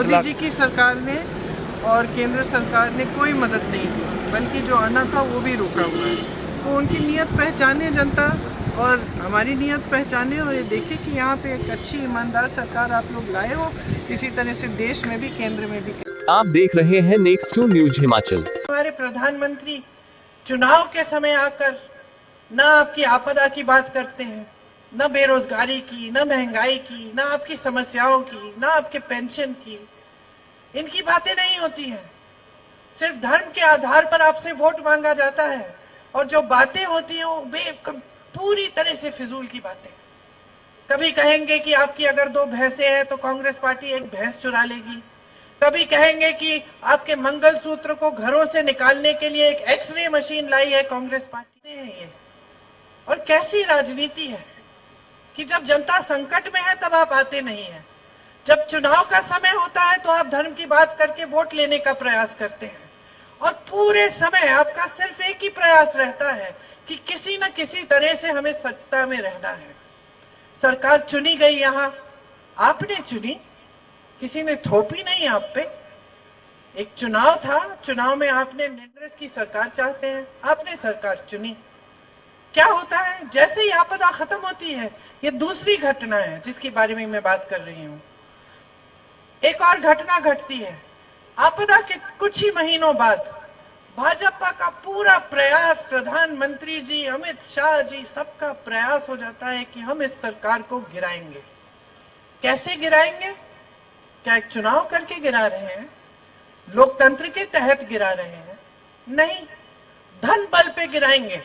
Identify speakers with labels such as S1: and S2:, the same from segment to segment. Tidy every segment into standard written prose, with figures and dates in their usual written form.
S1: मोदी जी की सरकार ने और केंद्र सरकार ने कोई मदद नहीं की, बल्कि जो आना था वो भी रुका हुआ है। तो उनकी नीयत पहचाने जनता और हमारी नीयत पहचाने और ये देखे कि यहाँ पे एक अच्छी ईमानदार सरकार आप लोग लाए हो। इसी तरह से देश में भी, केंद्र में भी।
S2: आप देख रहे हैं नेक्स्ट 2 न्यूज हिमाचल।
S1: हमारे प्रधानमंत्री चुनाव के समय आकर न आपकी आपदा की बात करते हैं, न बेरोजगारी की, न महंगाई की, न आपकी समस्याओं की, न आपके पेंशन की। इनकी बातें नहीं होती हैं। सिर्फ धर्म के आधार पर आपसे वोट मांगा जाता है और जो बातें होती हैं वो पूरी तरह से फिजूल की बातें। कभी कहेंगे कि आपकी अगर 2 भैंसें हैं तो कांग्रेस पार्टी एक भैंस चुरा लेगी। कभी कहेंगे कि आपके मंगलसूत्र को घरों से निकालने के लिए एक एक्सरे मशीन लाई है कांग्रेस पार्टी ने। ये और कैसी राजनीति है कि जब जनता संकट में है तब आप आते नहीं हैं, जब चुनाव का समय होता है तो आप धर्म की बात करके वोट लेने का प्रयास करते हैं, और पूरे समय आपका सिर्फ एक ही प्रयास रहता है कि किसी न किसी तरह से हमें सत्ता में रहना है। सरकार चुनी गई, यहाँ आपने चुनी, किसी ने थोपी नहीं आप पे। एक चुनाव था, चुनाव में आपने कांग्रेस की सरकार चाहते हैं, आपने सरकार चुनी। क्या होता है जैसे ही आपदा खत्म होती है, ये दूसरी घटना है जिसके बारे में मैं बात कर रही हूं। एक और घटना घटती है। आपदा के कुछ ही महीनों बाद भाजपा का पूरा प्रयास, प्रधानमंत्री जी, अमित शाह जी, सबका प्रयास हो जाता है कि हम इस सरकार को गिराएंगे। कैसे गिराएंगे? क्या एक चुनाव करके गिरा रहे हैं? लोकतंत्र के तहत गिरा रहे हैं? नहीं, धन बल पे गिराएंगे।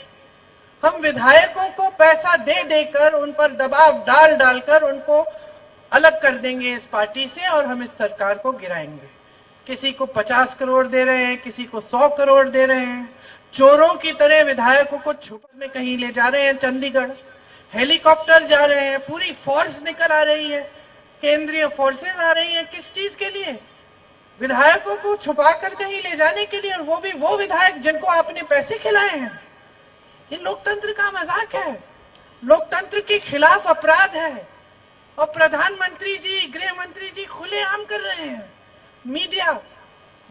S1: हम विधायकों को पैसा दे देकर, उन पर दबाव डाल डालकर उनको अलग कर देंगे इस पार्टी से और हम इस सरकार को गिराएंगे। किसी को 50 करोड़ दे रहे हैं, किसी को 100 करोड़ दे रहे हैं। चोरों की तरह विधायकों को छुपने कहीं ले जा रहे हैं चंडीगढ़, हेलीकॉप्टर जा रहे हैं, पूरी फोर्स निकल आ रही है, केंद्रीय फोर्सेस आ रही हैं। किस चीज के लिए? विधायकों को छुपा कर कहीं ले जाने के लिए, और वो भी वो विधायक जिनको आपने पैसे खिलाए हैं। ये लोकतंत्र का मजाक है, लोकतंत्र के खिलाफ अपराध है। और प्रधानमंत्री जी, गृह मंत्री जी खुलेआम कर रहे हैं। मीडिया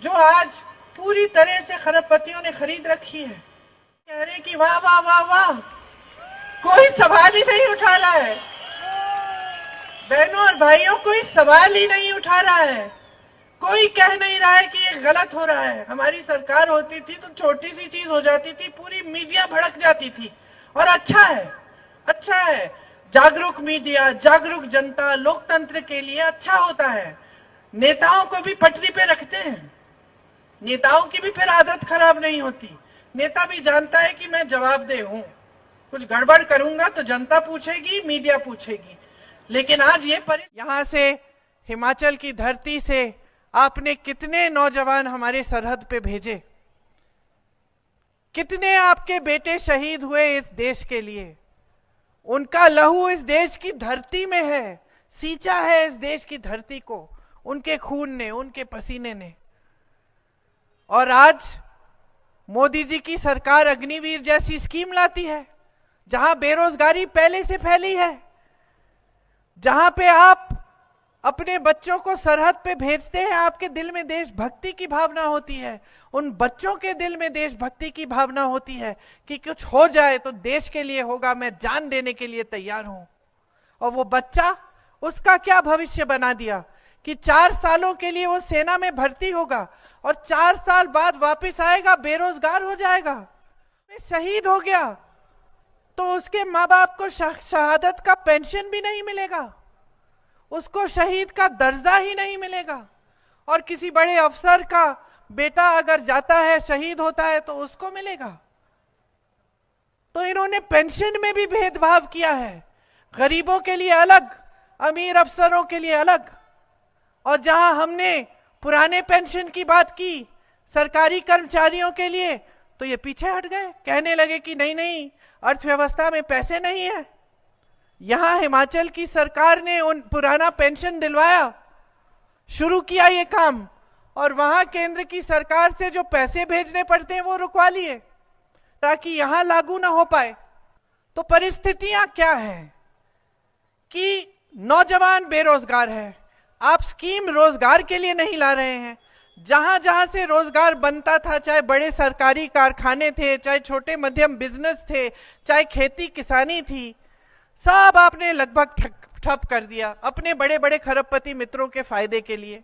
S1: जो आज पूरी तरह से खरबपतियों ने खरीद रखी है, कह रहे कि वाह वाह वाह वाह, कोई सवाल ही नहीं उठा रहा है। बहनों और भाइयों, कोई सवाल ही नहीं उठा रहा है। कोई कह नहीं रहा है कि ये गलत हो रहा है। हमारी सरकार होती थी तो छोटी सी चीज हो जाती थी, पूरी मीडिया भड़क जाती थी। और अच्छा है, अच्छा है, जागरूक मीडिया, जागरूक जनता लोकतंत्र के लिए अच्छा होता है। नेताओं को भी पटरी पे रखते हैं, नेताओं की भी फिर आदत खराब नहीं होती। नेता भी जानता है कि मैं जवाबदेह हूं, कुछ गड़बड़ करूंगा तो जनता पूछेगी, मीडिया पूछेगी। लेकिन आज ये यहां से, हिमाचल की धरती से आपने कितने नौजवान हमारे सरहद पे भेजे, कितने आपके बेटे शहीद हुए इस देश के लिए। उनका लहू इस देश की धरती में है, सींचा है इस देश की धरती को उनके खून ने, उनके पसीने ने। और आज मोदी जी की सरकार अग्निवीर जैसी स्कीम लाती है, जहां बेरोजगारी पहले से फैली है, जहां पे आप अपने बच्चों को सरहद पे भेजते हैं, आपके दिल में देशभक्ति की भावना होती है, उन बच्चों के दिल में देशभक्ति की भावना होती है कि कुछ हो जाए तो देश के लिए होगा, मैं जान देने के लिए तैयार हूं। और वो बच्चा, उसका क्या भविष्य बना दिया कि 4 सालों के लिए वो सेना में भर्ती होगा और 4 साल बाद वापस आएगा, बेरोजगार हो जाएगा, शहीद हो गया, तो उसके माँ बाप को शहादत का पेंशन भी नहीं मिलेगा, उसको शहीद का दर्जा ही नहीं मिलेगा। और किसी बड़े अफसर का बेटा अगर जाता है, शहीद होता है, तो उसको मिलेगा। तो इन्होंने पेंशन में भी भेदभाव किया है, गरीबों के लिए अलग, अमीर अफसरों के लिए अलग। और जहां हमने पुराने पेंशन की बात की सरकारी कर्मचारियों के लिए, तो ये पीछे हट गए, कहने लगे कि नहीं नहीं, अर्थव्यवस्था में पैसे नहीं है। यहां हिमाचल की सरकार ने उन पुराना पेंशन दिलवाया, शुरू किया ये काम, और वहां केंद्र की सरकार से जो पैसे भेजने पड़ते हैं वो रुकवा लिए ताकि यहां लागू ना हो पाए। तो परिस्थितियां क्या है कि नौजवान बेरोजगार है, आप स्कीम रोजगार के लिए नहीं ला रहे हैं। जहां जहां से रोजगार बनता था, चाहे बड़े सरकारी कारखाने थे, चाहे छोटे मध्यम बिजनेस थे, चाहे खेती किसानी थी, सब आपने लगभग ठप कर दिया अपने बड़े बड़े खरबपति मित्रों के फायदे के लिए।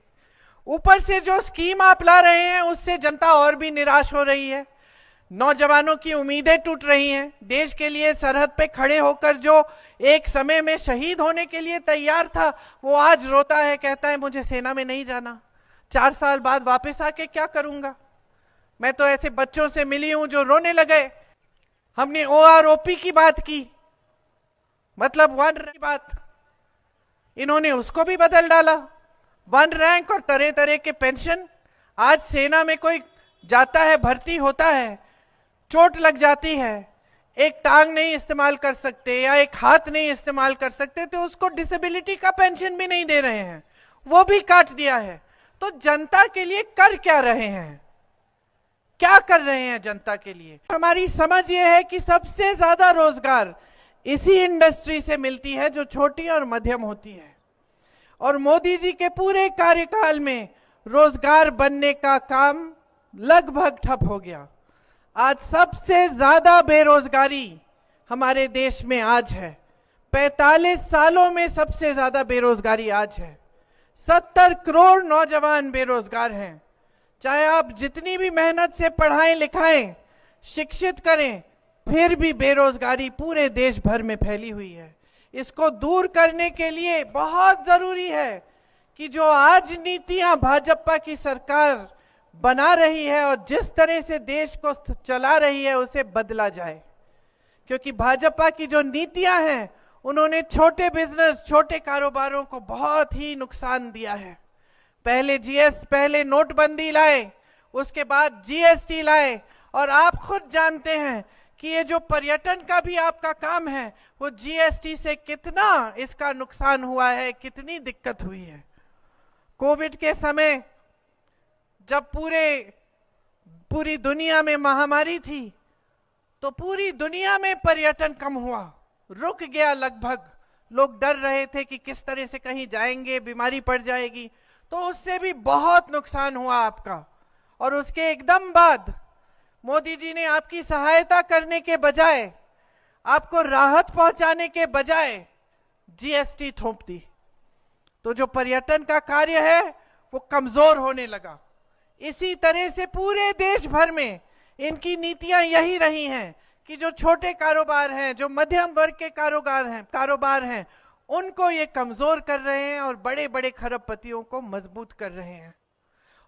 S1: ऊपर से जो स्कीम आप ला रहे हैं उससे जनता और भी निराश हो रही है, नौजवानों की उम्मीदें टूट रही हैं। देश के लिए सरहद पे खड़े होकर जो एक समय में शहीद होने के लिए तैयार था, वो आज रोता है, कहता है मुझे सेना में नहीं जाना, 4 साल बाद वापस आके क्या करूंगा। मैं तो ऐसे बच्चों से मिली हूं जो रोने लगे। हमने OROP की बात की, मतलब 1 रैंक की बात, इन्होंने उसको भी बदल डाला। 1 रैंक और तरह तरह के पेंशन। आज सेना में कोई जाता है, भर्ती होता है, चोट लग जाती है, एक टांग नहीं इस्तेमाल कर सकते या एक हाथ नहीं इस्तेमाल कर सकते, तो उसको डिसेबिलिटी का पेंशन भी नहीं दे रहे हैं, वो भी काट दिया है। तो जनता के लिए कर क्या रहे हैं, क्या कर रहे हैं जनता के लिए? हमारी समझ ये है कि सबसे ज्यादा रोजगार इसी इंडस्ट्री से मिलती है जो छोटी और मध्यम होती है, और मोदी जी के पूरे कार्यकाल में रोजगार बनने का काम लगभग ठप हो गया। आज सबसे ज्यादा बेरोजगारी हमारे देश में आज है, 45 सालों में सबसे ज्यादा बेरोजगारी आज है। 70 करोड़ नौजवान बेरोजगार हैं। चाहे आप जितनी भी मेहनत से पढ़ाएं लिखाएं, शिक्षित करें, फिर भी बेरोजगारी पूरे देश भर में फैली हुई है। इसको दूर करने के लिए बहुत जरूरी है कि जो आज नीतियां भाजपा की सरकार बना रही है और जिस तरह से देश को चला रही है उसे बदला जाए। क्योंकि भाजपा की जो नीतियां हैं उन्होंने छोटे बिजनेस, छोटे कारोबारों को बहुत ही नुकसान दिया है। पहले नोटबंदी लाए, उसके बाद GST लाए, और आप खुद जानते हैं कि ये जो पर्यटन का भी आपका काम है वो GST से कितना इसका नुकसान हुआ है, कितनी दिक्कत हुई है। कोविड के समय जब पूरी दुनिया में महामारी थी तो पूरी दुनिया में पर्यटन कम हुआ, रुक गया लगभग। लोग डर रहे थे कि किस तरह से कहीं जाएंगे, बीमारी पड़ जाएगी, तो उससे भी बहुत नुकसान हुआ आपका। और उसके एकदम बाद मोदी जी ने आपकी सहायता करने के बजाय, आपको राहत पहुंचाने के बजाय GST थोप दी। तो जो पर्यटन का कार्य है वो कमजोर होने लगा। इसी तरह से पूरे देश भर में इनकी नीतियां यही रही हैं कि जो छोटे कारोबार हैं, जो मध्यम वर्ग के कारोबार हैं, उनको ये कमजोर कर रहे हैं और बड़े बड़े खरबपतियों को मजबूत कर रहे हैं।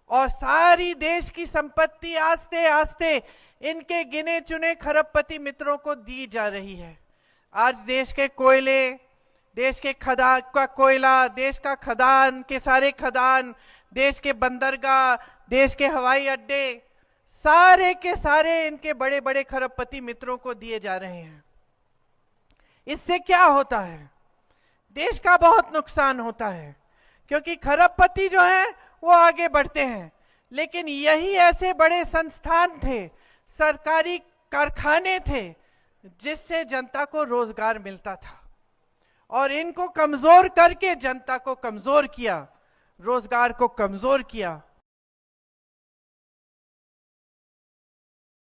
S1: और सारी देश की संपत्ति आस्ते आस्ते इनके गिने चुने खरबपति मित्रों को दी जा रही है। आज देश के कोयले, देश के खदान का कोयला, देश का खदान के सारे खदान, देश के बंदरगाह, देश के हवाई अड्डे, सारे के सारे इनके बड़े बड़े खरबपति मित्रों को दिए जा रहे हैं। इससे क्या होता है? देश का बहुत नुकसान होता है, क्योंकि खरबपति जो हैं वो आगे बढ़ते हैं, लेकिन यही ऐसे बड़े संस्थान थे, सरकारी कारखाने थे, जिससे जनता को रोजगार मिलता था। और इनको कमजोर करके जनता को कमजोर किया, रोजगार को कमजोर किया।